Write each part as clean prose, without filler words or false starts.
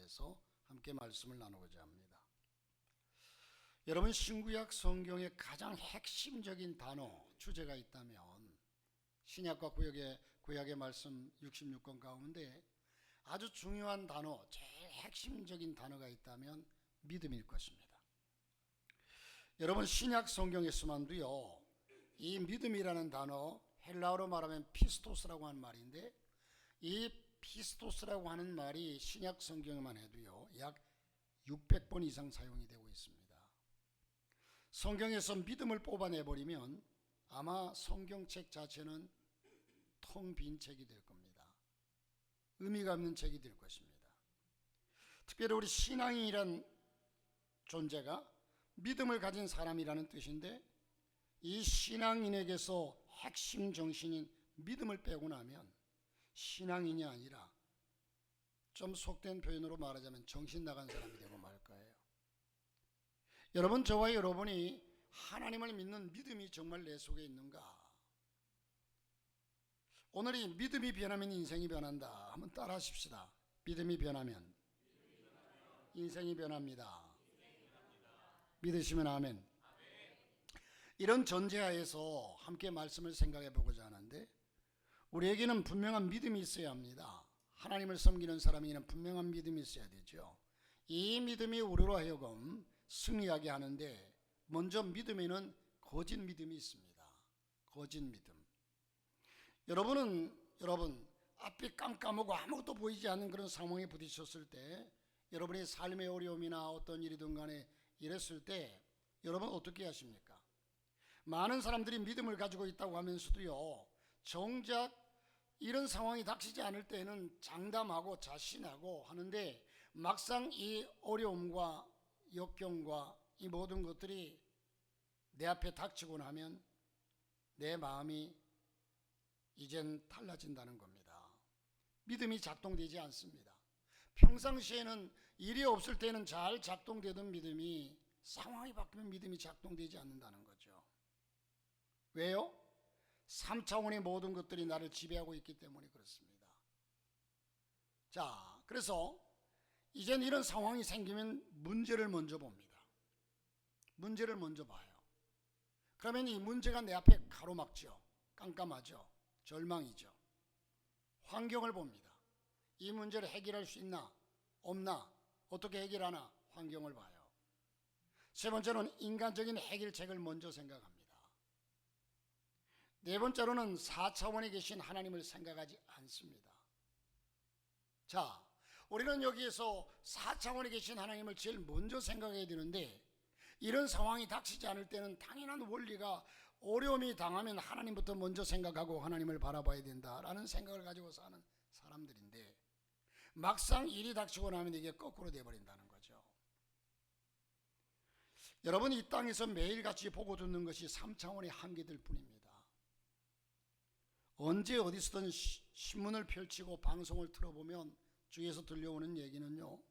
대해서 함께 말씀을 나누고자 합니다. 여러분, 신구약 성경의 가장 핵심적인 단어, 주제가 있다면 신약과 구약의 말씀 66권 가운데 아주 중요한 단어, 제일 핵심적인 단어가 있다면 믿음일 것입니다. 여러분, 신약 성경에서만도요, 이 믿음이라는 단어, 헬라어로 말하면 피스토스라고 하는 말인데, 이 피스토스라고 하는 말이 신약 성경에만 해도요 약 600번 이상 사용이 되고 있습니다. 성경에서 믿음을 뽑아내버리면 아마 성경책 자체는 텅 빈 책이 될 겁니다. 의미가 없는 책이 될 것입니다. 특별히 우리 신앙인이란 존재가 믿음을 가진 사람이라는 뜻인데, 이 신앙인에게서 핵심 정신인 믿음을 빼고 나면 신앙인이 아니라 좀 속된 표현으로 말하자면 정신 나간 사람이 되고 말 거예요. 여러분, 저와 여러분이 하나님을 믿는 믿음이 정말 내 속에 있는가? 오늘 이 믿음이 변하면 인생이 변한다. 한번 따라 하십시다. 믿음이 변하면 인생이 변합니다. 믿으시면 아멘. 이런 전제하에서 함께 말씀을 생각해 보고자 하는데, 우리에게는 분명한 믿음이 있어야 합니다. 하나님을 섬기는 사람에게는 분명한 믿음이 있어야 되죠. 이 믿음이 우리로 하여금 승리하게 하는데, 먼저 믿음에는 거짓 믿음이 있습니다. 거짓 믿음. 여러분 앞이 깜깜하고 아무것도 보이지 않는 그런 상황에 부딪혔을 때, 여러분의 삶의 어려움이나 어떤 일이든 간에 이랬을 때 여러분 어떻게 하십니까? 많은 사람들이 믿음을 가지고 있다고 하면서도요, 정작 이런 상황이 닥치지 않을 때는 장담하고 자신하고 하는데, 막상 이 어려움과 역경과 이 모든 것들이 내 앞에 닥치고 나면 내 마음이 이젠 달라진다는 겁니다. 믿음이 작동되지 않습니다. 평상시에는 일이 없을 때는 잘 작동되던 믿음이 상황이 바뀌면 믿음이 작동되지 않는다는 거죠. 왜요? 3차원의 모든 것들이 나를 지배하고 있기 때문에 그렇습니다. 자, 그래서 이젠 이런 상황이 생기면 문제를 먼저 봅니다. 문제를 먼저 봐요. 그러면 이 문제가 내 앞에 가로막죠. 깜깜하죠. 절망이죠. 환경을 봅니다. 이 문제를 해결할 수 있나? 없나? 어떻게 해결하나? 환경을 봐요. 세 번째로는 인간적인 해결책을 먼저 생각합니다. 네 번째로는 4차원에 계신 하나님을 생각하지 않습니다. 자, 우리는 여기에서 4차원에 계신 하나님을 제일 먼저 생각해야 되는데, 이런 상황이 닥치지 않을 때는 당연한 원리가 어려움이 당하면 하나님부터 먼저 생각하고 하나님을 바라봐야 된다라는 생각을 가지고 사는 사람들인데, 막상 일이 닥치고 나면 이게 거꾸로 되어버린다는 거죠. 여러분, 이 땅에서 매일같이 보고 듣는 것이 3차원의 한계들 뿐입니다. 언제 어디서든 신문을 펼치고 방송을 틀어보면 주위에서 들려오는 얘기는요,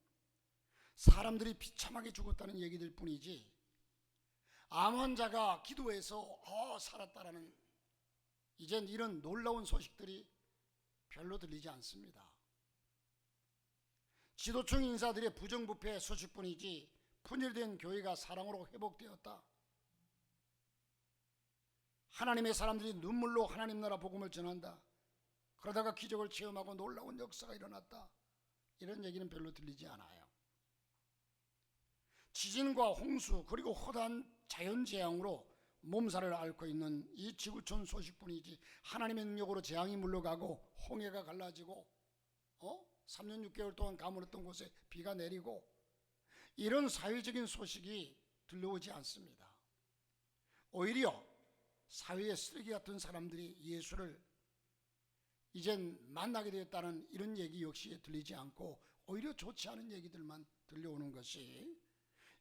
사람들이 비참하게 죽었다는 얘기들 뿐이지, 암 환자가 기도해서 살았다라는 이젠 이런 놀라운 소식들이 별로 들리지 않습니다. 지도층 인사들의 부정부패 소식뿐이지 분열된 교회가 사랑으로 회복되었다, 하나님의 사람들이 눈물로 하나님 나라 복음을 전한다, 그러다가 기적을 체험하고 놀라운 역사가 일어났다, 이런 얘기는 별로 들리지 않아요. 지진과 홍수 그리고 허다한 자연재앙으로 몸살을 앓고 있는 이 지구촌 소식뿐이지, 하나님의 능력으로 재앙이 물러가고 홍해가 갈라지고 3년 6개월 동안 가물었던 곳에 비가 내리고, 이런 사회적인 소식이 들려오지 않습니다. 오히려 사회의 쓰레기 같은 사람들이 예수를 이젠 만나게 되었다는 이런 얘기 역시 들리지 않고, 오히려 좋지 않은 얘기들만 들려오는 것이,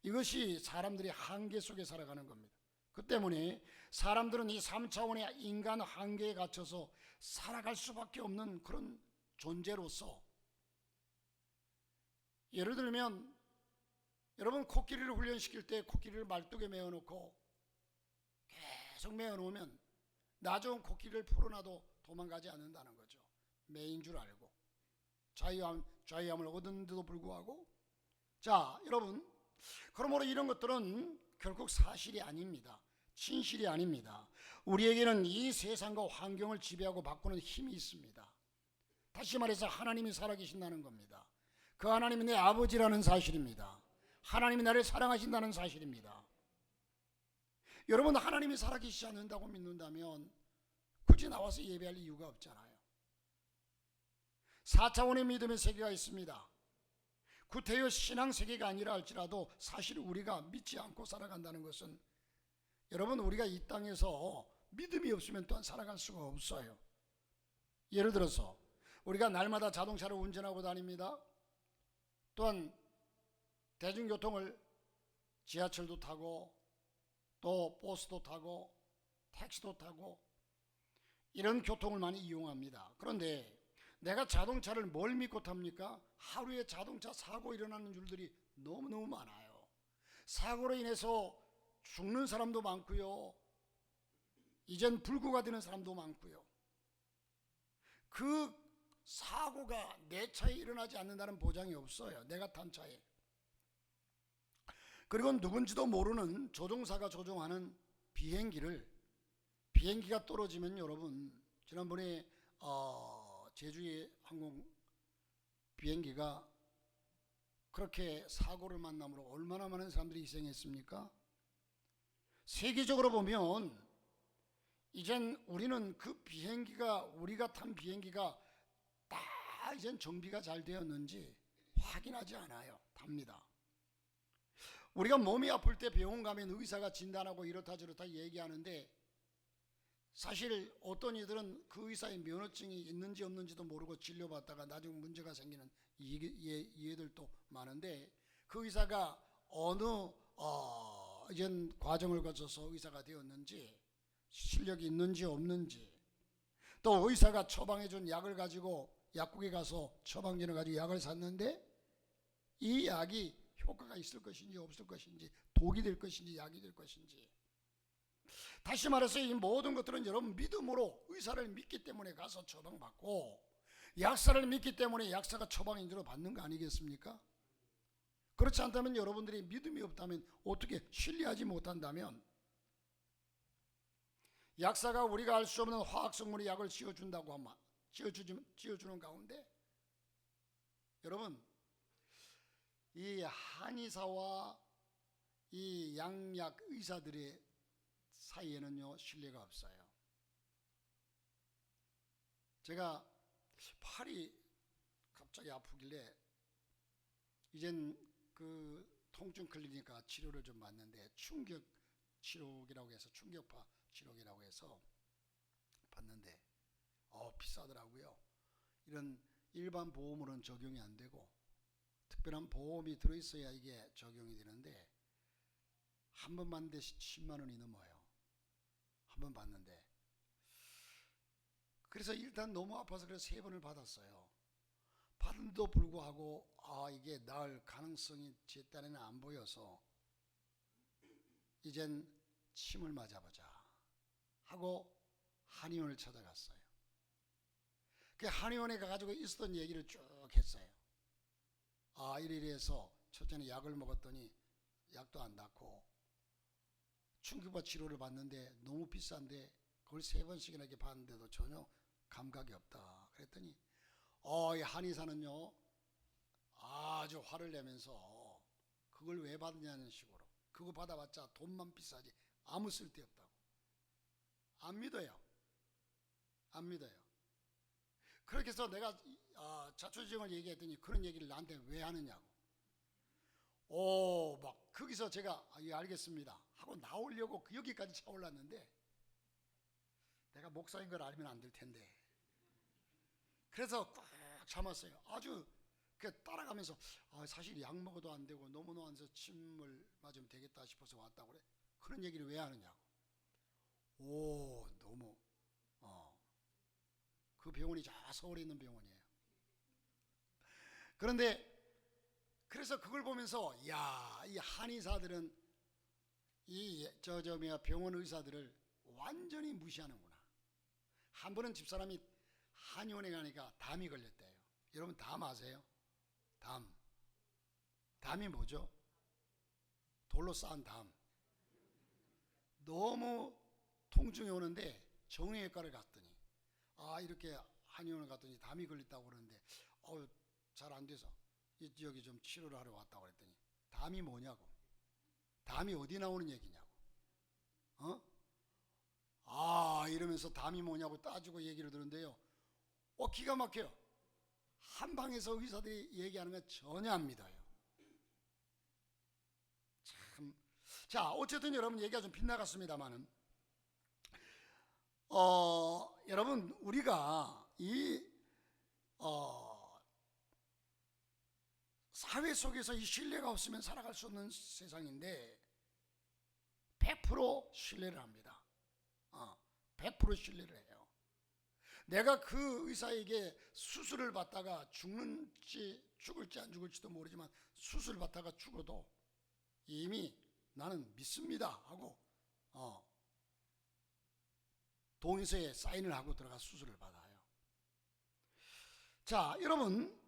이것이 사람들이 한계 속에 살아가는 겁니다. 그 때문에 사람들은 이 3차원의 인간 한계에 갇혀서 살아갈 수밖에 없는 그런 존재로서, 예를 들면 여러분, 코끼리를 훈련시킬 때 코끼리를 말뚝에 메어놓고 계속 메어놓으면 나 좋은 코끼리를 풀어놔도 도망가지 않는다는 거죠. 매인 줄 알고. 자유함을 얻었는데도 불구하고. 자, 여러분, 그러므로 이런 것들은 결국 사실이 아닙니다. 진실이 아닙니다. 우리에게는 이 세상과 환경을 지배하고 바꾸는 힘이 있습니다. 다시 말해서 하나님이 살아계신다는 겁니다. 그 하나님이 내 아버지라는 사실입니다. 하나님이 나를 사랑하신다는 사실입니다. 여러분, 하나님이 살아계시지 않는다고 믿는다면 굳이 나와서 예배할 이유가 없잖아요. 4차원의 믿음의 세계가 있습니다. 구태여 신앙 세계가 아니라 할지라도 사실 우리가 믿지 않고 살아간다는 것은, 여러분, 우리가 이 땅에서 믿음이 없으면 또한 살아갈 수가 없어요. 예를 들어서 우리가 날마다 자동차를 운전하고 다닙니다. 또한 대중교통을 지하철도 타고 또 버스도 타고 택시도 타고 이런 교통을 많이 이용합니다. 그런데 내가 자동차를 뭘 믿고 탑니까? 하루에 자동차 사고 일어나는 일들이 너무너무 많아요. 사고로 인해서 죽는 사람도 많고요, 이젠 불구가 되는 사람도 많고요. 그 사고가 내 차에 일어나지 않는다는 보장이 없어요. 내가 탄 차에. 그리고 누군지도 모르는 조종사가 조종하는 비행기가 떨어지면, 여러분, 지난번에 제주의 항공 비행기가 그렇게 사고를 만남으로 얼마나 많은 사람들이 희생했습니까? 세계적으로 보면 이젠 우리는 그 비행기가, 우리가 탄 비행기가 다 이젠 정비가 잘 되었는지 확인하지 않아요. 답니다. 우리가 몸이 아플 때 병원 가면 의사가 진단하고 이렇다 저렇다 얘기하는데, 사실 어떤 이들은 그 의사의 면허증이 있는지 없는지도 모르고 진료받다가 나중에 문제가 생기는 이해들도 많은데, 그 의사가 어느 이젠 과정을 거쳐서 의사가 되었는지, 실력이 있는지 없는지, 또 의사가 처방해준 약을 가지고 약국에 가서 처방전을 가지고 약을 샀는데 이 약이 효과가 있을 것인지 없을 것인지, 독이 될 것인지 약이 될 것인지. 다시 말해서 이 모든 것들은 여러분 믿음으로 의사를 믿기 때문에 가서 처방받고, 약사를 믿기 때문에 약사가 처방인대로 받는 거 아니겠습니까? 그렇지 않다면, 여러분들이 믿음이 없다면, 어떻게 신뢰하지 못한다면, 약사가 우리가 알 수 없는 화학성분의 약을 지어준다고 하면, 지어주는 가운데, 여러분, 이 한의사와 이 양약 의사들의 사이에는요 신뢰가 없어요. 제가 팔이 갑자기 아프길래 이젠 그 통증 클리니까 치료를 좀 받는데, 충격 치료기라고 해서, 충격파 치료기라고 해서 받는데 비싸더라고요. 이런 일반 보험으로는 적용이 안 되고 특별한 보험이 들어있어야 이게 적용이 되는데, 한 번 받는데 10만 원이 넘어요. 한 번 받는데. 그래서 일단 너무 아파서 그래서 3번을 받았어요. 받은데도 불구하고 이게 나을 가능성이 제 딴에는 안 보여서 이젠 침을 맞아보자 하고 한의원을 찾아갔어요. 그 한의원에 가가지고 있었던 얘기를 쭉 했어요. 이래서 첫째는 약을 먹었더니 약도 안 낫고, 충격파 치료를 받는데 너무 비싼데 그걸 3번씩이나 이렇게 받는데도 전혀 감각이 없다. 그랬더니 이 한의사는요 아주 화를 내면서, 그걸 왜 받느냐는 식으로, 그거 받아봤자 돈만 비싸지 아무 쓸데 없다고. 안 믿어요. 안 믿어요. 그렇게 해서 내가 자초지종을 얘기했더니 그런 얘기를 나한테 왜 하느냐고. 막 거기서 제가 예 알겠습니다 하고 나오려고 여기까지 차올랐는데, 내가 목사인 걸 알면 안 될 텐데, 그래서 꽉 참았어요. 아주 따라가면서 사실 약 먹어도 안 되고 너무 안서 침을 맞으면 되겠다 싶어서 왔다고 그래. 그런 얘기를 왜 하느냐고. 너무 그 병원이 저 서울에 있는 병원이에요. 그런데 그래서 그걸 보면서 이 한의사들은 이 병원 의사들을 완전히 무시하는구나. 한 번은 집사람이 한의원에 가니까 담이 걸렸대요. 여러분 담 아세요? 담이 뭐죠? 돌로 쌓은 담. 너무 통증이 오는데 정형외과를 갔더니 이렇게 한의원을 갔더니 담이 걸렸다고 그러는데 잘 안 돼서 여기 좀 치료를 하러 왔다고 그랬더니 담이 뭐냐고, 담이 어디 나오는 얘기냐고, 이러면서 담이 뭐냐고 따지고 얘기를 들었는데요, 기가 막혀요. 한방에서 의사들이 얘기하는 건 전혀 안 믿어요. 참. 자, 어쨌든 여러분 얘기가 좀 빗나갔습니다만은 여러분 우리가 이 사회 속에서 이 신뢰가 없으면 살아갈 수 없는 세상인데 100% 신뢰를 합니다. 100% 신뢰를 해요. 내가 그 의사에게 수술을 받다가 죽을지 안 죽을지도 모르지만 수술을 받다가 죽어도 이미 나는 믿습니다 하고 동의서에 사인을 하고 들어가 수술을 받아요. 자, 여러분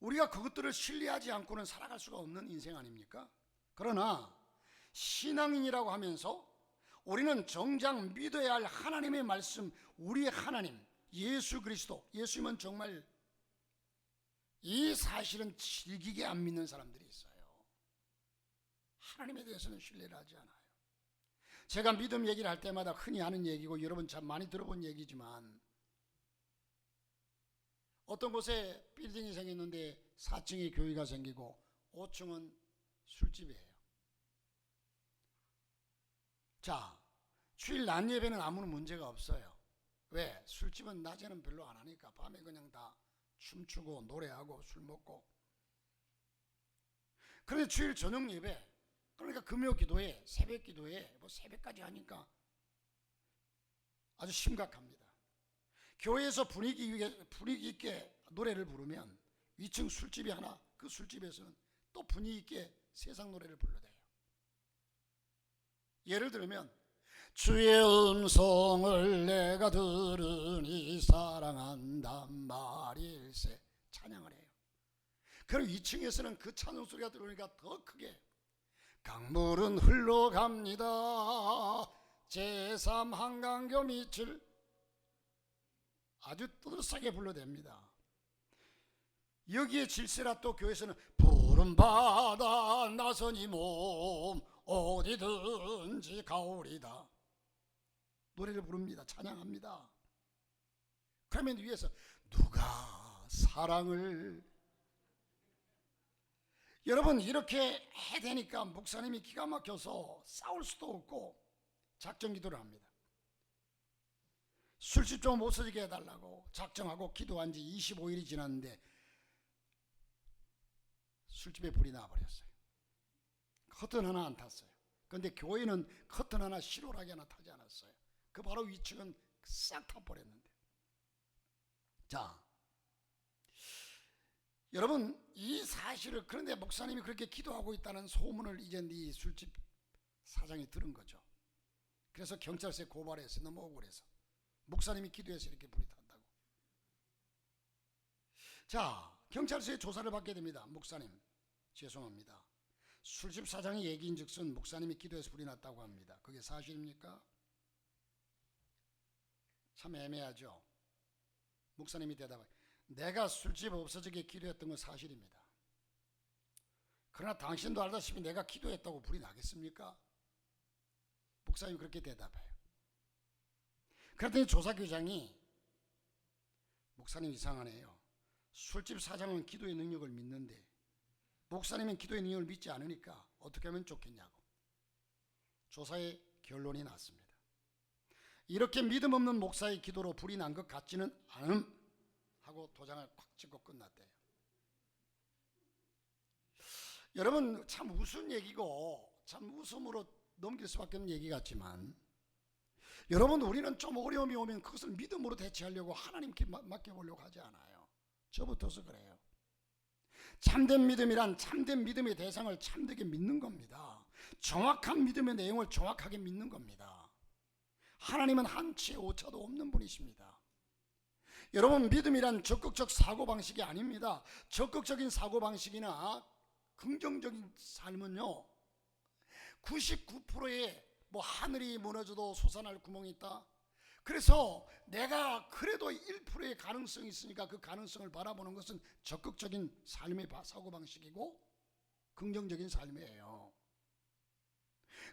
우리가 그것들을 신뢰하지 않고는 살아갈 수가 없는 인생 아닙니까? 그러나 신앙인이라고 하면서 우리는 정작 믿어야 할 하나님의 말씀, 우리의 하나님 예수 그리스도, 예수님은 정말 이 사실은 질기게 안 믿는 사람들이 있어요. 하나님에 대해서는 신뢰를 하지 않아요. 제가 믿음 얘기를 할 때마다 흔히 하는 얘기고 여러분 참 많이 들어본 얘기지만 어떤 곳에 빌딩이 생겼는데 4층에 교회가 생기고 5층은 술집이에요. 자, 주일 낮 예배는 아무런 문제가 없어요. 왜? 술집은 낮에는 별로 안 하니까 밤에 그냥 다 춤추고 노래하고 술 먹고. 그런데 주일 저녁 예배, 그러니까 금요 기도회, 새벽 기도회, 새벽까지 하니까 아주 심각합니다. 교회에서 분위기 있게 노래를 부르면 2층 술집이 하나, 그 술집에서는 또 분위기 있게 세상 노래를 불러대요. 예를 들면 주의 음성을 내가 들으니 사랑한단 말일세 찬양을 해요. 그럼 2층에서는 그 찬양 소리가 들어오니까 더 크게 강물은 흘러갑니다. 제3한강교 밑을 아주 떠들썩하게 불러댑니다. 여기에 질세라 또 교회에서는 푸른 바다 나선이 몸 어디든지 가오리다 노래를 부릅니다. 찬양합니다. 그러면 위에서 누가 사랑을, 여러분 이렇게 해대니까 목사님이 기가 막혀서 싸울 수도 없고 작정 기도를 합니다. 술집 좀 없어지게 해달라고 작정하고 기도한 지 25일이 지났는데 술집에 불이 나버렸어요. 커튼 하나 안 탔어요. 그런데 교회는 커튼 하나 실오라기 하나 타지 않았어요. 그 바로 위층은 싹 타버렸는데. 자, 여러분 이 사실을, 그런데 목사님이 그렇게 기도하고 있다는 소문을 이제 네 술집 사장이 들은 거죠. 그래서 경찰서에 고발해서 너무 억울해서 목사님이 기도해서 이렇게 불이 탔다고. 자, 경찰서에 조사를 받게 됩니다. 목사님 죄송합니다, 술집 사장이 얘기인즉슨 목사님이 기도해서 불이 났다고 합니다. 그게 사실입니까? 참 애매하죠. 목사님이 대답해, 내가 술집 없어지게 기도했던 건 사실입니다. 그러나 당신도 알다시피 내가 기도했다고 불이 나겠습니까? 목사님이 그렇게 대답해요. 그랬더니 조사교장이, 목사님 이상하네요. 술집 사장은 기도의 능력을 믿는데 목사님은 기도의 능력을 믿지 않으니까 어떻게 하면 좋겠냐고. 조사의 결론이 났습니다. 이렇게 믿음 없는 목사의 기도로 불이 난 것 같지는 않음 하고 도장을 콱 찍고 끝났대요. 여러분 참 우스운 얘기고 참 웃음으로 넘길 수밖에 없는 얘기 같지만, 여러분 우리는 좀 어려움이 오면 그것을 믿음으로 대체하려고 하나님께 맡겨보려고 하지 않아요. 저부터서 그래요. 참된 믿음이란 참된 믿음의 대상을 참되게 믿는 겁니다. 정확한 믿음의 내용을 정확하게 믿는 겁니다. 하나님은 한치의 오차도 없는 분이십니다. 여러분, 믿음이란 적극적 사고방식이 아닙니다. 적극적인 사고방식이나 긍정적인 삶은요, 99%의 하늘이 무너져도 솟아날 구멍이 있다. 그래서 내가 그래도 1%의 가능성이 있으니까 그 가능성을 바라보는 것은 적극적인 삶의 사고방식이고 긍정적인 삶이에요.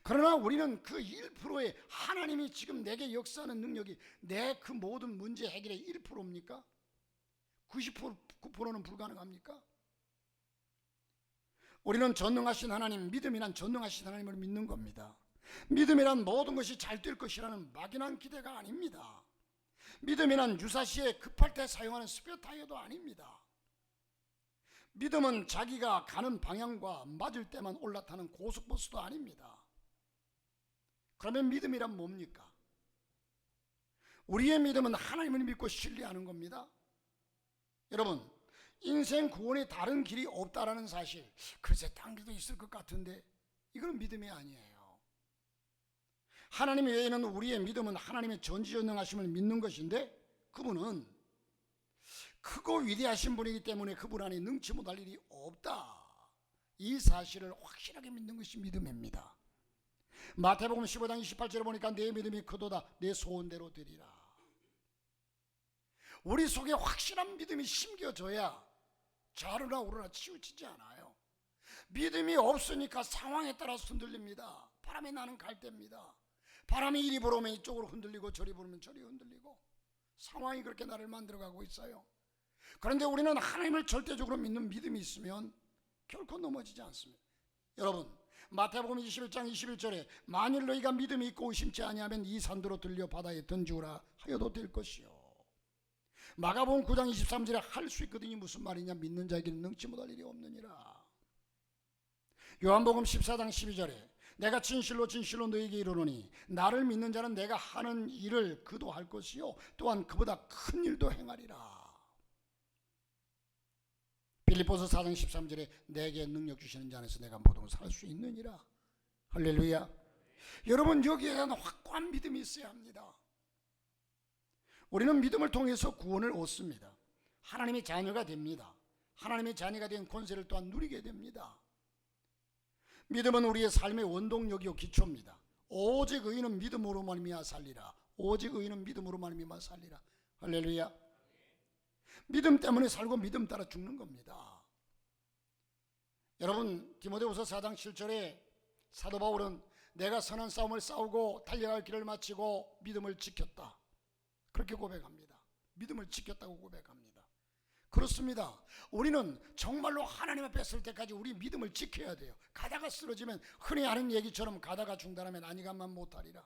그러나 우리는 그 1%의 하나님이 지금 내게 역사하는 능력이 내 그 모든 문제 해결의 1%입니까? 99%는 불가능합니까? 우리는 전능하신 하나님, 믿음이란 전능하신 하나님을 믿는 겁니다. 믿음이란 모든 것이 잘 될 것이라는 막연한 기대가 아닙니다. 믿음이란 유사시에 급할 때 사용하는 스페어타이어도 아닙니다. 믿음은 자기가 가는 방향과 맞을 때만 올라타는 고속버스도 아닙니다. 그러면 믿음이란 뭡니까? 우리의 믿음은 하나님을 믿고 신뢰하는 겁니다. 여러분, 인생 구원에 다른 길이 없다라는 사실, 글쎄 딴 길도 있을 것 같은데 이건 믿음이 아니에요. 하나님 외에는 우리의 믿음은 하나님의 전지전능하심을 믿는 것인데, 그분은 크고 위대하신 분이기 때문에 그분 안에 능치 못할 일이 없다, 이 사실을 확실하게 믿는 것이 믿음입니다. 마태복음 15장 28절에 보니까 내 믿음이 크도다, 내 소원대로 되리라. 우리 속에 확실한 믿음이 심겨져야 좌르나 우르나 치우치지 않아요. 믿음이 없으니까 상황에 따라서 흔들립니다. 바람이 나는 갈대입니다. 바람이 이리 불어오면 이쪽으로 흔들리고 저리 불으면 저리 흔들리고, 상황이 그렇게 나를 만들어가고 있어요. 그런데 우리는 하나님을 절대적으로 믿는 믿음이 있으면 결코 넘어지지 않습니다. 여러분, 마태복음 21장 21절에 만일 너희가 믿음이 있고 의심치 아니하면 이 산도로 들려 바다에 던지우라 하여도 될 것이요. 마가복음 9장 23절에 할 수 있거든요. 무슨 말이냐? 믿는 자에게는 능치 못할 일이 없느니라. 요한복음 14장 12절에 내가 진실로 진실로 너희에게 이르노니 나를 믿는 자는 내가 하는 일을 그도 할 것이요 또한 그보다 큰 일도 행하리라. 빌립보서 4장 13절에 내게 능력 주시는 자 안에서 내가 모든 것을 할 수 있느니라. 할렐루야. 여러분, 여기에 대한 확고한 믿음이 있어야 합니다. 우리는 믿음을 통해서 구원을 얻습니다. 하나님의 자녀가 됩니다. 하나님의 자녀가 된 권세를 또한 누리게 됩니다. 믿음은 우리의 삶의 원동력이요 기초입니다. 오직 의인은 믿음으로 말미암아 살리라. 오직 의인은 믿음으로 말미암아 살리라. 할렐루야. 믿음 때문에 살고 믿음 따라 죽는 겁니다. 여러분, 디모데후서 4장 7절에 사도 바울은 내가 선한 싸움을 싸우고 달려갈 길을 마치고 믿음을 지켰다, 그렇게 고백합니다. 믿음을 지켰다고 고백합니다. 그렇습니다. 우리는 정말로 하나님 앞에 설 때까지 우리 믿음을 지켜야 돼요. 가다가 쓰러지면 흔히 하는 얘기처럼 가다가 중단하면 아니가만 못하리라.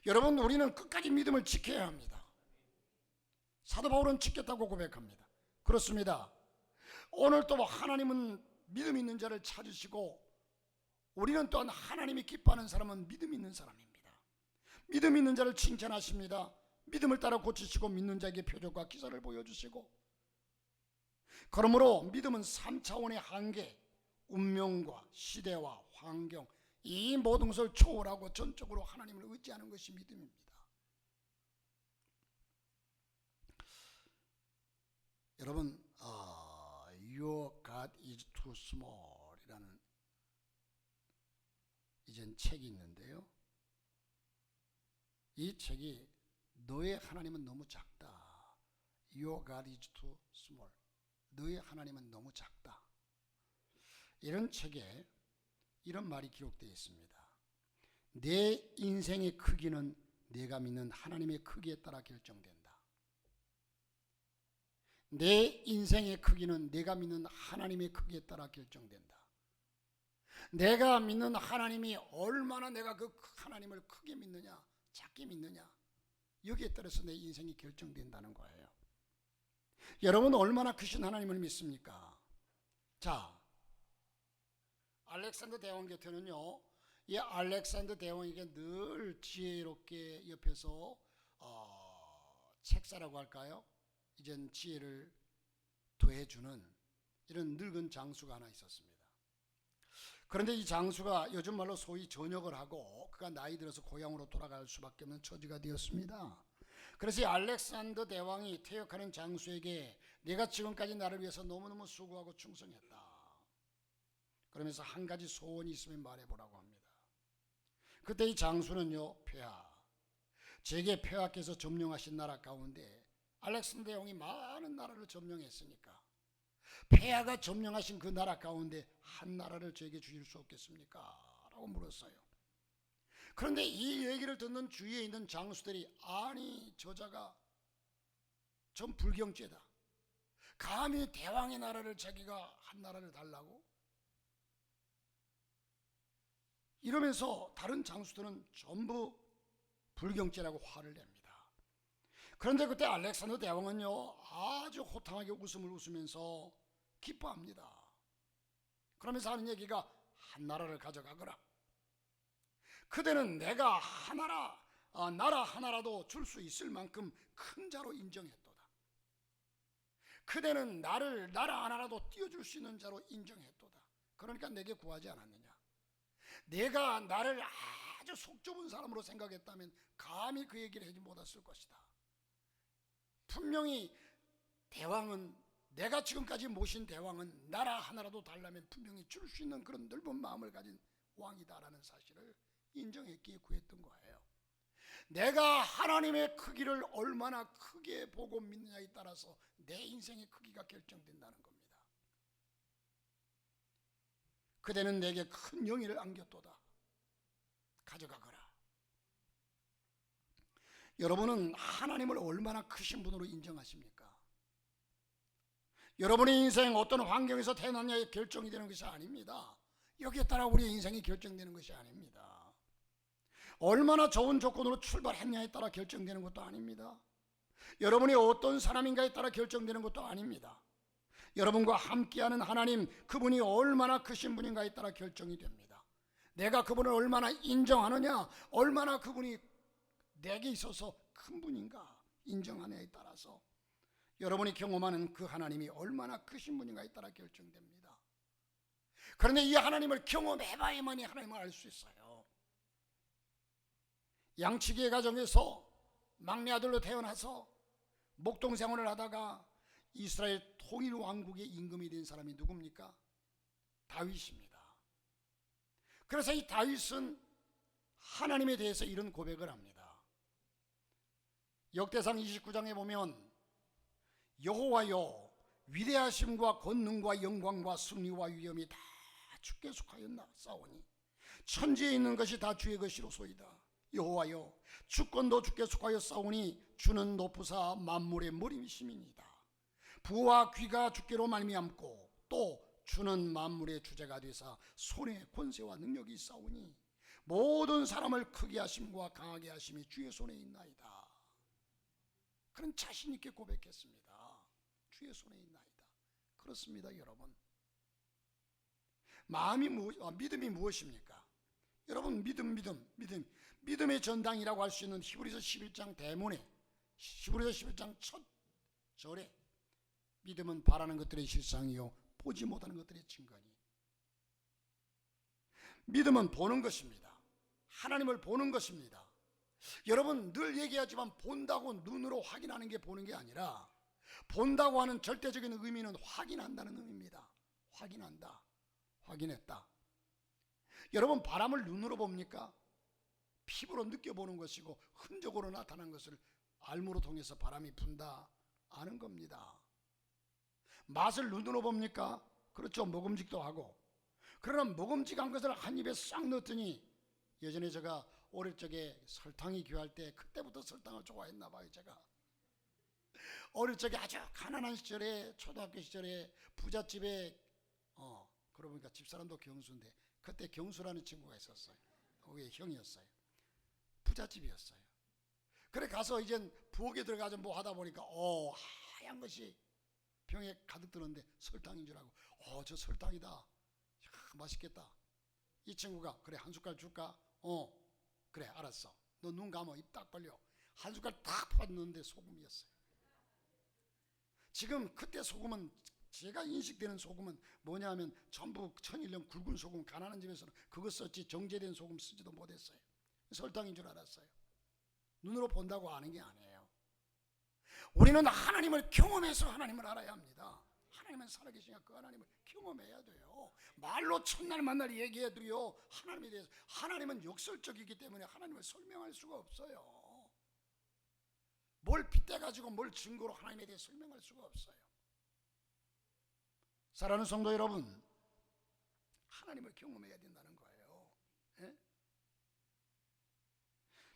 여러분, 우리는 끝까지 믿음을 지켜야 합니다. 사도 바울은 지켰다고 고백합니다. 그렇습니다. 오늘 또 하나님은 믿음 있는 자를 찾으시고, 우리는 또한 하나님이 기뻐하는 사람은 믿음 있는 사람입니다. 믿음 있는 자를 칭찬하십니다. 믿음을 따라 고치시고 믿는 자에게 표적과 기사를 보여주시고, 그러므로 믿음은 3차원의 한계, 운명과 시대와 환경, 이 모든 것을 초월하고 전적으로 하나님을 의지하는 것이 믿음입니다. 여러분, Your God is too small 이라는 이젠 책이 있는데요, 이 책이 너의 하나님은 너무 작다, Your God is too small, 너의 하나님은 너무 작다, 이런 책에 이런 말이 기록되어 있습니다. 내 인생의 크기는 내가 믿는 하나님의 크기에 따라 결정된다. 내 인생의 크기는 내가 믿는 하나님의 크기에 따라 결정된다. 내가 믿는 하나님이 얼마나 내가 그 하나님을 크게 믿느냐 작게 믿느냐, 여기에 따라서 내 인생이 결정된다는 거예요. 여러분, 얼마나 크신 하나님을 믿습니까? 자, 알렉산더 대왕 곁에는요, 이 알렉산더 대왕에게 늘 지혜롭게 옆에서 책사라고 할까요? 이젠 지혜를 더해주는 이런 늙은 장수가 하나 있었습니다. 그런데 이 장수가 요즘 말로 소위 전역을 하고 그가 나이 들어서 고향으로 돌아갈 수밖에 없는 처지가 되었습니다. 그래서 이 알렉산더 대왕이 퇴역하는 장수에게 네가 지금까지 나를 위해서 너무너무 수고하고 충성했다, 그러면서 한 가지 소원이 있으면 말해보라고 합니다. 그때 이 장수는요, 폐하, 제게 폐하께서 점령하신 나라 가운데 알렉산더 대왕이 많은 나라를 점령했으니까 폐하가 점령하신 그 나라 가운데 한 나라를 저에게 주실 수 없겠습니까? 라고 물었어요. 그런데 이 얘기를 듣는 주위에 있는 장수들이, 아니 저자가 전 불경죄다, 감히 대왕의 나라를 자기가 한 나라를 달라고? 이러면서 다른 장수들은 전부 불경죄라고 화를 냅니다. 그런데 그때 알렉산더 대왕은요, 아주 호탕하게 웃음을 웃으면서 기뻐합니다. 그러면서 하는 얘기가, 한 나라를 가져가거라. 그대는 내가 나라 하나라도 줄 수 있을 만큼 큰 자로 인정했도다. 그대는 나를 나라 하나라도 띄워줄 수 있는 자로 인정했도다. 그러니까 내게 구하지 않았느냐. 내가 나를 아주 속 좁은 사람으로 생각했다면 감히 그 얘기를 하지 못했을 것이다. 분명히 대왕은, 내가 지금까지 모신 대왕은 나라 하나라도 달라면 분명히 줄 수 있는 그런 넓은 마음을 가진 왕이다라는 사실을 인정했기에 구했던 거예요. 내가 하나님의 크기를 얼마나 크게 보고 믿느냐에 따라서 내 인생의 크기가 결정된다는 겁니다. 그대는 내게 큰 영예를 안겼도다. 가져가거라. 여러분은 하나님을 얼마나 크신 분으로 인정하십니까? 여러분의 인생 어떤 환경에서 태어났냐에 결정이 되는 것이 아닙니다. 여기에 따라 우리의 인생이 결정되는 것이 아닙니다. 얼마나 좋은 조건으로 출발했냐에 따라 결정되는 것도 아닙니다. 여러분이 어떤 사람인가에 따라 결정되는 것도 아닙니다. 여러분과 함께하는 하나님, 그분이 얼마나 크신 분인가에 따라 결정이 됩니다. 내가 그분을 얼마나 인정하느냐, 얼마나 그분이 내게 있어서 큰 분인가 인정하느냐에 따라서 여러분이 경험하는 그 하나님이 얼마나 크신 분인가에 따라 결정됩니다. 그런데 이 하나님을 경험해봐야만이 하나님을 알 수 있어요. 양치기의 가정에서 막내 아들로 태어나서 목동 생활을 하다가 이스라엘 통일 왕국의 임금이 된 사람이 누굽니까? 다윗입니다. 그래서 이 다윗은 하나님에 대해서 이런 고백을 합니다. 역대상 29장에 보면, 여호와여, 위대하심과 권능과 영광과 승리와 위엄이 다 주께 속하였사오니 천지에 있는 것이 다 주의 것이로소이다. 여호와여, 주권도 주께 속하였사오니 주는 높으사 만물의 머리이심이니이다. 부와 귀가 주께로 말미암고 또 주는 만물의 주제가 되사 손에 권세와 능력이 있사오니 모든 사람을 크게 하심과 강하게 하심이 주의 손에 있나이다. 그런 자신 있게 고백했습니다. 주의 손에 있나이다. 그렇습니다, 여러분. 믿음이 무엇입니까? 여러분, 믿음의 전당이라고 할 수 있는 히브리서 11장 대문에, 히브리서 11장 첫 절에, 믿음은 바라는 것들의 실상이요 보지 못하는 것들의 증거니. 믿음은 보는 것입니다. 하나님을 보는 것입니다. 여러분, 늘 얘기하지만 본다고 눈으로 확인하는 게 보는 게 아니라, 본다고 하는 절대적인 의미는 확인한다는 의미입니다. 확인한다, 확인했다. 여러분, 바람을 눈으로 봅니까? 피부로 느껴보는 것이고 흔적으로 나타난 것을 알무로 통해서 바람이 분다 아는 겁니다. 맛을 눈으로 봅니까? 그렇죠, 먹음직도 하고. 그러나 먹음직한 것을 한 입에 싹 넣었더니, 예전에 제가 어릴 적에 설탕이 귀할 때 그때부터 설탕을 좋아했나 봐요. 제가 어릴 적에 아주 가난한 시절에, 초등학교 시절에 부잣집에 그러고 보니까 집사람도 경수인데, 그때 경수라는 친구가 있었어요. 그게 형이었어요. 부잣집이었어요. 그래 가서 이젠 부엌에 들어가서 뭐 하다 보니까 하얀 것이 병에 가득 들었는데 설탕인 줄 알고, 저 설탕이다, 야, 맛있겠다. 이 친구가, 그래 한 숟갈 줄까? 그래 알았어. 너 눈 감아, 입 딱 벌려. 한 숟갈 딱 퍼넣는데 소금이었어요. 지금 그때 소금은, 제가 인식되는 소금은 뭐냐 하면 전부 천일염 굵은 소금, 가난한 집에서는 그거 썼지 정제된 소금 쓰지도 못했어요. 설탕인 줄 알았어요. 눈으로 본다고 아는 게 아니에요. 우리는 하나님을 경험해서 하나님을 알아야 합니다. 하나님은 살아계시니까 그 하나님을 경험해야 돼요. 말로 첫날 만날 얘기해도요, 하나님에 대해서, 하나님은 역설적이기 때문에 하나님을 설명할 수가 없어요. 뭘 빗대가지고 뭘 증거로 하나님에 대해 설명할 수가 없어요. 사랑하는 성도 여러분, 하나님을 경험해야 된다는 거예요. 예?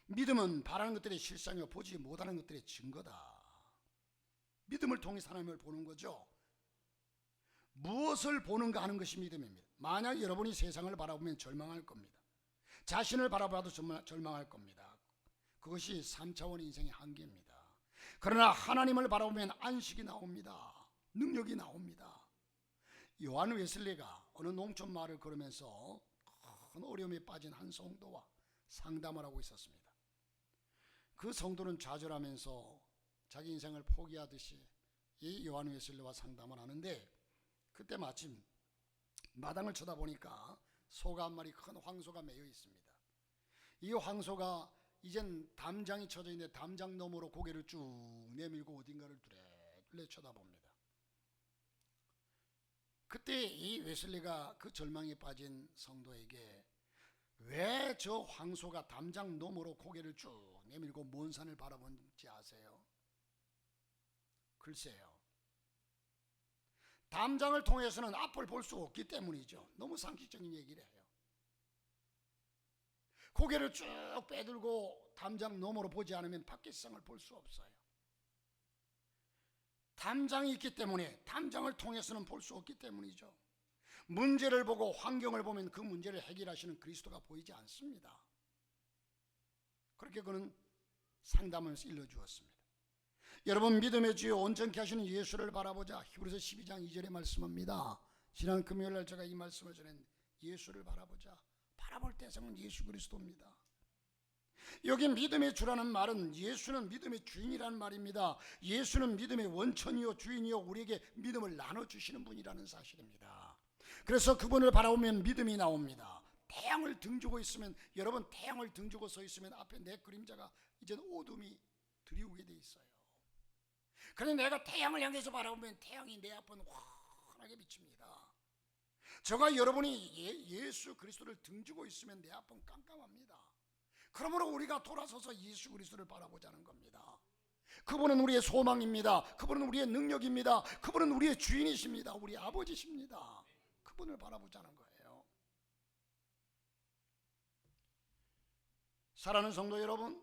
믿음은 바라는 것들의 실상이요 보지 못하는 것들의 증거다. 믿음을 통해 하나님을 보는 거죠. 무엇을 보는가 하는 것이 믿음입니다. 만약 여러분이 세상을 바라보면 절망할 겁니다. 자신을 바라봐도 절망할 겁니다. 그것이 3차원 인생의 한계입니다. 그러나 하나님을 바라보면 안식이 나옵니다. 능력이 나옵니다. 요한 웨슬리가 어느 농촌 마을을 걸으면서 큰 어려움에 빠진 한 성도와 상담을 하고 있었습니다. 그 성도는 좌절하면서 자기 인생을 포기하듯이 이 요한 웨슬리와 상담을 하는데, 그때 마침 마당을 쳐다보니까 소가 한 마리, 큰 황소가 매여 있습니다. 이 황소가 이젠 담장이 쳐져 있는데 담장 너머로 고개를 쭉 내밀고 어딘가를 두레두레 쳐다봅니다. 그때 이 웨슬리가 그 절망에 빠진 성도에게 왜 저 황소가 담장 너머로 고개를 쭉 내밀고 먼 산을 바라보는지 아세요? 글쎄요. 담장을 통해서는 앞을 볼 수 없기 때문이죠. 너무 상식적인 얘기를 해요. 고개를 쭉 빼들고 담장 너머로 보지 않으면 밖의 세상을 볼 수 없어요. 담장이 있기 때문에, 담장을 통해서는 볼 수 없기 때문이죠. 문제를 보고 환경을 보면 그 문제를 해결하시는 그리스도가 보이지 않습니다. 그렇게 그는 상담을 일러주었습니다. 여러분, 믿음의 주요 온전케 하시는 예수를 바라보자. 히브리서 12장 2절에 말씀합니다. 지난 금요일날 제가 이 말씀을 전했는데, 예수를 바라보자. 바라볼 대상은 예수 그리스도입니다. 여기 믿음의 주라는 말은 예수는 믿음의 주인이라는 말입니다. 예수는 믿음의 원천이요 주인이요 우리에게 믿음을 나눠주시는 분이라는 사실입니다. 그래서 그분을 바라보면 믿음이 나옵니다. 태양을 등지고 있으면, 여러분 태양을 등지고 서 있으면 앞에 내 그림자가 이제 어둠이 드리우게 돼 있어요. 그런데 내가 태양을 향해서 바라보면 태양이 내 앞은 환하게 비칩니다. 저가 여러분이 예수 그리스도를 등지고 있으면 내 앞은 깜깜합니다. 그러므로 우리가 돌아서서 예수 그리스도를 바라보자는 겁니다. 그분은 우리의 소망입니다. 그분은 우리의 능력입니다. 그분은 우리의 주인이십니다. 우리 아버지십니다. 그분을 바라보자는 거예요. 사랑하는 성도 여러분,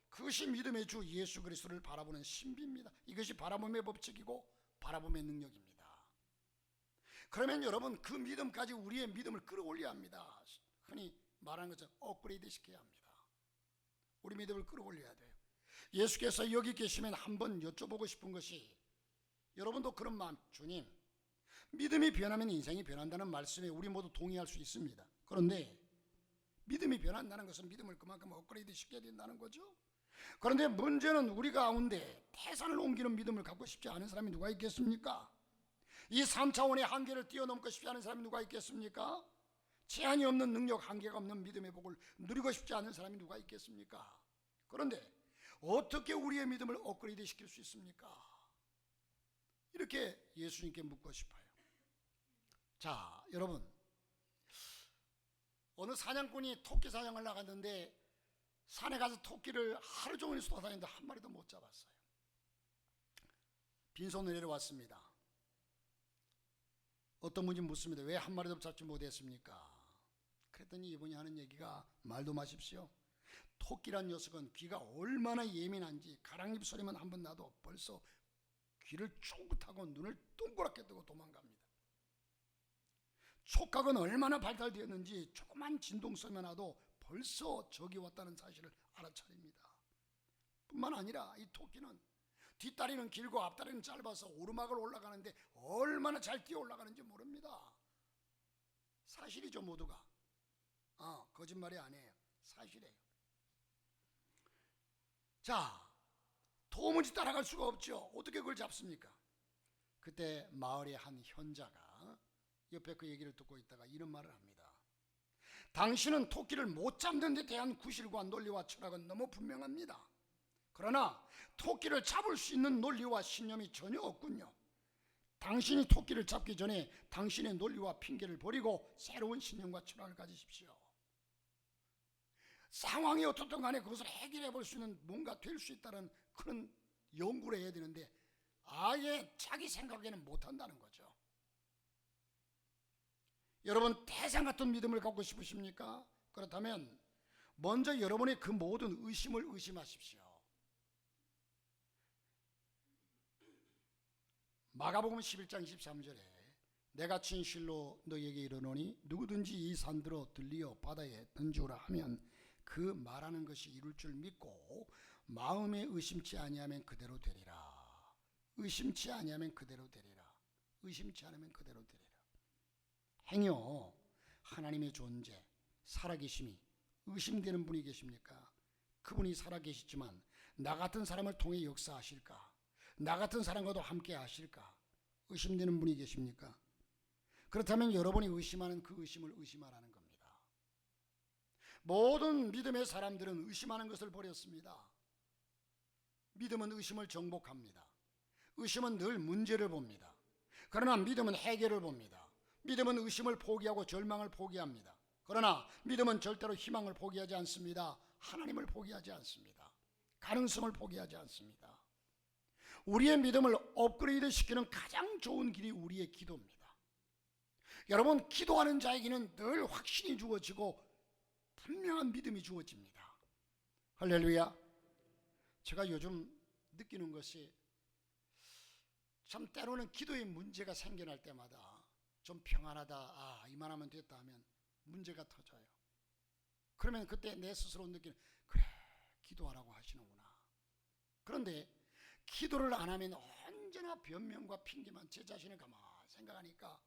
그것이 믿음의 주 예수 그리스도를 바라보는 신비입니다. 이것이 바라봄의 법칙이고 바라봄의 능력입니다. 그러면 여러분, 그 믿음까지 우리의 믿음을 끌어올려야 합니다. 흔히 말하는 것처럼 업그레이드 시켜야 합니다. 우리 믿음을 끌어올려야 돼요. 예수께서 여기 계시면 한번 여쭤보고 싶은 것이, 여러분도 그런 마음, 주님, 믿음이 변하면 인생이 변한다는 말씀에 우리 모두 동의할 수 있습니다. 그런데 믿음이 변한다는 것은 믿음을 그만큼 업그레이드 시켜야 된다는 거죠. 그런데 문제는 우리 가운데 태산을 옮기는 믿음을 갖고 싶지 않은 사람이 누가 있겠습니까? 이 3차원의 한계를 뛰어넘고 싶지 않은 사람이 누가 있겠습니까? 제한이 없는 능력, 한계가 없는 믿음의 복을 누리고 싶지 않은 사람이 누가 있겠습니까? 그런데 어떻게 우리의 믿음을 업그레이드 시킬 수 있습니까? 이렇게 예수님께 묻고 싶어요. 자, 여러분, 어느 사냥꾼이 토끼 사냥을 나갔는데 산에 가서 토끼를 하루 종일 쏘다니는데 한 마리도 못 잡았어요. 빈손으로 내려왔습니다. 어떤 분이 묻습니다. 왜 한 마리도 잡지 못했습니까? 그랬더니 이분이 하는 얘기가, 말도 마십시오. 토끼란 녀석은 귀가 얼마나 예민한지 가랑잎 소리만 한번 나도 벌써 귀를 쫑긋하고 눈을 동그랗게 뜨고 도망갑니다. 촉각은 얼마나 발달되었는지 조그만 진동소리만 나도 벌써 적이 왔다는 사실을 알아차립니다. 뿐만 아니라 이 토끼는 뒷다리는 길고 앞다리는 짧아서 오르막을 올라가는데 얼마나 잘 뛰어 올라가는지 모릅니다. 사실이죠, 모두가. 거짓말이 아니에요. 사실이에요. 자, 도무지 따라갈 수가 없죠. 어떻게 그걸 잡습니까? 그때 마을의 한 현자가 옆에 그 얘기를 듣고 있다가 이런 말을 합니다. 당신은 토끼를 못 잡는 데 대한 구실과 논리와 철학은 너무 분명합니다. 그러나 토끼를 잡을 수 있는 논리와 신념이 전혀 없군요. 당신이 토끼를 잡기 전에 당신의 논리와 핑계를 버리고 새로운 신념과 철학을 가지십시오. 상황이 어떻든 간에 그것을 해결해 볼 수 있는 뭔가 될 수 있다는 그런 연구를 해야 되는데 아예 자기 생각에는 못한다는 거죠. 여러분 태산 같은 믿음을 갖고 싶으십니까? 그렇다면 먼저 여러분의 그 모든 의심을 의심하십시오. 마가복음 11장 23절에 내가 진실로 너희에게 이르노니 누구든지 이 산들어 들리어 바다에 던지우라 하면 그 말하는 것이 이룰 줄 믿고 마음에 의심치 아니하면 그대로 되리라. 의심치 아니하면 그대로 되리라. 의심치 않으면 그대로 되리라. 행여 하나님의 존재, 살아계심이 의심되는 분이 계십니까? 그분이 살아계시지만 나 같은 사람을 통해 역사하실까? 나 같은 사람과도 함께 하실까? 의심되는 분이 계십니까? 그렇다면 여러분이 의심하는 그 의심을 의심하라는 겁니다. 모든 믿음의 사람들은 의심하는 것을 버렸습니다. 믿음은 의심을 정복합니다. 의심은 늘 문제를 봅니다. 그러나 믿음은 해결을 봅니다. 믿음은 의심을 포기하고 절망을 포기합니다. 그러나 믿음은 절대로 희망을 포기하지 않습니다. 하나님을 포기하지 않습니다. 가능성을 포기하지 않습니다. 우리의 믿음을 업그레이드 시키는 가장 좋은 길이 우리의 기도입니다. 여러분, 기도하는 자에게는 늘 확신이 주어지고 분명한 믿음이 주어집니다. 할렐루야. 제가 요즘 느끼는 것이 참 때로는 기도에 문제가 생겨날 때마다 좀 평안하다, 이만하면 됐다 하면 문제가 터져요. 그러면 그때 내 스스로 느끼는, 그래, 기도하라고 하시는구나. 그런데 기도를 안 하면 언제나 변명과 핑계만, 제 자신을 가만히 생각하니까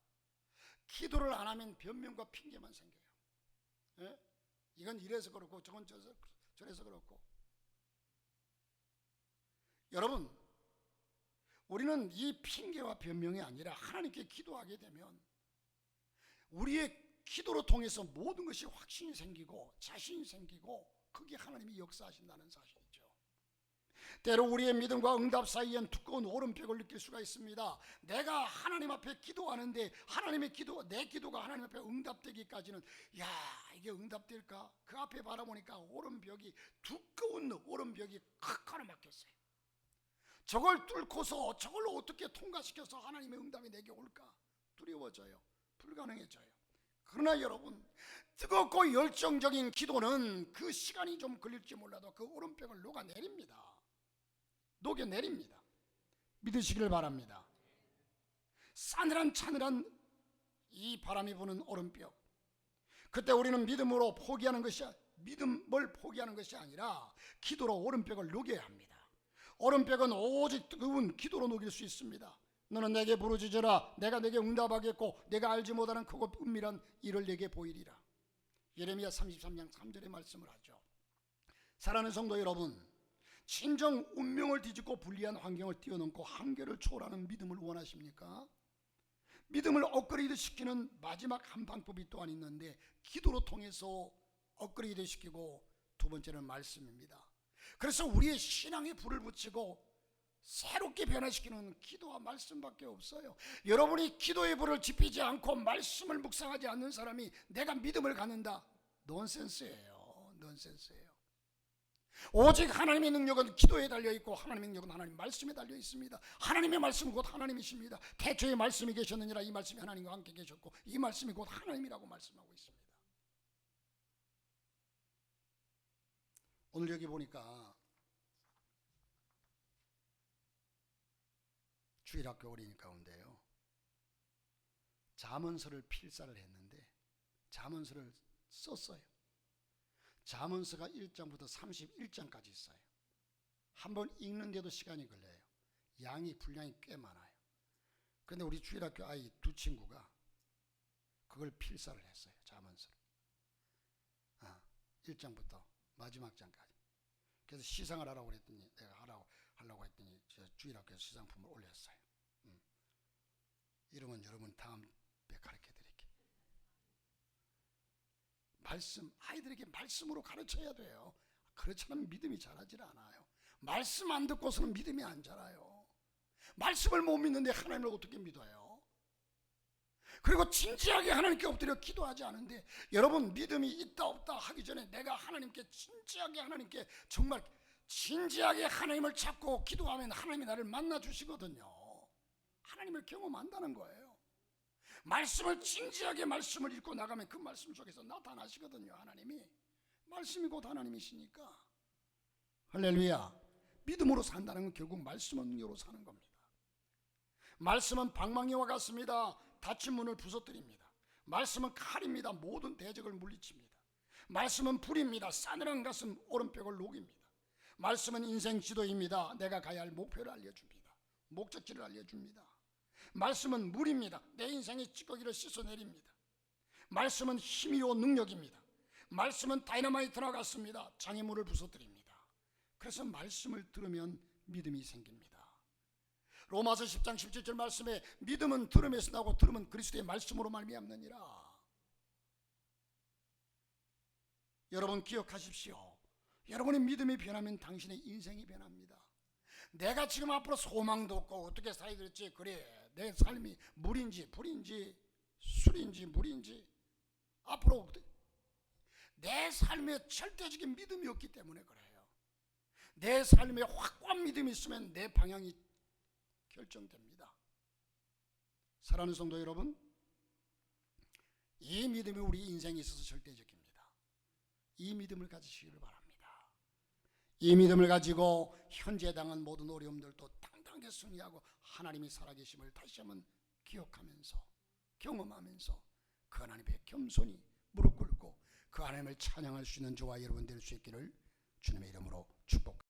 기도를 안 하면 변명과 핑계만 생겨요. 예? 이건 이래서 그렇고 저건 저래서 그렇고. 여러분, 우리는 이 핑계와 변명이 아니라 하나님께 기도하게 되면 우리의 기도로 통해서 모든 것이 확신이 생기고 자신이 생기고 그게 하나님이 역사하신다는 사실이죠. 때로 우리의 믿음과 응답 사이엔 두꺼운 오름벽을 느낄 수가 있습니다. 내가 하나님 앞에 기도하는데 하나님의 기도, 내 기도가 하나님 앞에 응답되기까지는 이게 응답될까? 그 앞에 바라보니까 오름벽이, 두꺼운 오름벽이 크게 막혔어요. 저걸 뚫고서 저걸 어떻게 통과시켜서 하나님의 응답이 내게 올까? 두려워져요. 불가능해져요. 그러나 여러분, 뜨겁고 열정적인 기도는 그 시간이 좀 걸릴지 몰라도 그 오름벽을 녹여내립니다. 믿으시길 바랍니다. 싸늘한 차늘한 이 바람이 부는 오름벽, 그때 우리는 믿음을 포기하는 것이 아니라 기도로 오름벽을 녹여야 합니다. 오른벽은 오직 뜨거운 기도로 녹일 수 있습니다. 너는 내게 부르짖으라. 내가 내게 응답하겠고 내가 알지 못하는 크고 은밀한 일을 내게 보이리라. 예레미야 33장 3절의 말씀을 하죠. 사랑하는 성도 여러분, 진정 운명을 뒤집고 불리한 환경을 뛰어넘고 한계를 초월하는 믿음을 원하십니까? 믿음을 업그레이드 시키는 마지막 한 방법이 또한 있는데 기도로 통해서 업그레이드 시키고, 두 번째는 말씀입니다. 그래서 우리의 신앙에 불을 붙이고 새롭게 변화시키는 기도와 말씀밖에 없어요. 여러분이 기도의 불을 지피지 않고 말씀을 묵상하지 않는 사람이 내가 믿음을 갖는다, 넌센스예요. 오직 하나님의 능력은 기도에 달려있고 하나님의 능력은 하나님 말씀에 달려있습니다. 하나님의 말씀은 곧 하나님이십니다. 태초에 말씀이 계셨느니라. 이 말씀이 하나님과 함께 계셨고 이 말씀이 곧 하나님이라고 말씀하고 있습니다. 오늘 여기 보니까 주일학교 어린이 가운데요, 잠언서를 필사를 했는데 잠언서를 썼어요. 잠언서가 1장부터 31장까지 있어요. 한번 읽는데도 시간이 걸려요. 분량이 꽤 많아요. 그런데 우리 주일학교 아이 두 친구가 그걸 필사를 했어요. 잠언서를 1장부터 마지막 장까지. 그래서 시상을 하라고 그랬더니 내가 하려고 했더니 주일학교에서 시상품을 올렸어요. 이름은 여러분 다음 때 가르쳐 드릴게요. 아이들에게 말씀으로 가르쳐야 돼요. 그렇지 않으면 믿음이 자라질 않아요. 말씀 안 듣고서는 믿음이 안 자라요. 말씀을 못 믿는데 하나님을 어떻게 믿어요? 그리고 진지하게 하나님께 엎드려 기도하지 않은데, 여러분 믿음이 있다 없다 하기 전에 내가 하나님께 진지하게, 하나님께 정말 진지하게 하나님을 찾고 기도하면 하나님이 나를 만나 주시거든요. 하나님을 경험한다는 거예요. 말씀을 진지하게 말씀을 읽고 나가면 그 말씀 속에서 나타나시거든요. 하나님이 말씀이 곧 하나님이시니까. 할렐루야. 믿음으로 산다는 건 결국 말씀의 능력으로 사는 겁니다. 말씀은 방망이와 같습니다. 닫힌 문을 부서뜨립니다. 말씀은 칼입니다. 모든 대적을 물리칩니다. 말씀은 불입니다. 싸늘한 가슴 오른벽을 녹입니다. 말씀은 인생 지도입니다. 내가 가야 할 목표를 알려줍니다. 목적지를 알려줍니다. 말씀은 물입니다. 내 인생의 찌꺼기를 씻어내립니다. 말씀은 힘이요 능력입니다. 말씀은 다이너마이트와 같습니다. 장애물을 부서뜨립니다. 그래서 말씀을 들으면 믿음이 생깁니다. 로마서 10장 17절 말씀에 믿음은 들음에서 나고 들음은 그리스도의 말씀으로 말미암느니라. 여러분 기억하십시오. 여러분의 믿음이 변하면 당신의 인생이 변합니다. 내가 지금 앞으로 소망도 없고 어떻게 살아야 될지, 그래 내 삶이 물인지 불인지 술인지 물인지 앞으로 내 삶에 절대적인 믿음이 없기 때문에 그래요. 내 삶에 확고한 믿음이 있으면 내 방향이 결정됩니다. 사랑하는 성도 여러분, 이 믿음이 우리 인생에 있어서 절대적입니다. 이 믿음을 가지시기를 바랍니다. 이 믿음을 가지고 현재 당한 모든 어려움들도 당당하게 승리하고 하나님이 살아계심을 다시 한번 기억하면서 경험하면서 그 하나님의 겸손히 무릎 꿇고 그 하나님을 찬양할 수 있는 저와 여러분 될 수 있기를 주님의 이름으로 축복합니다.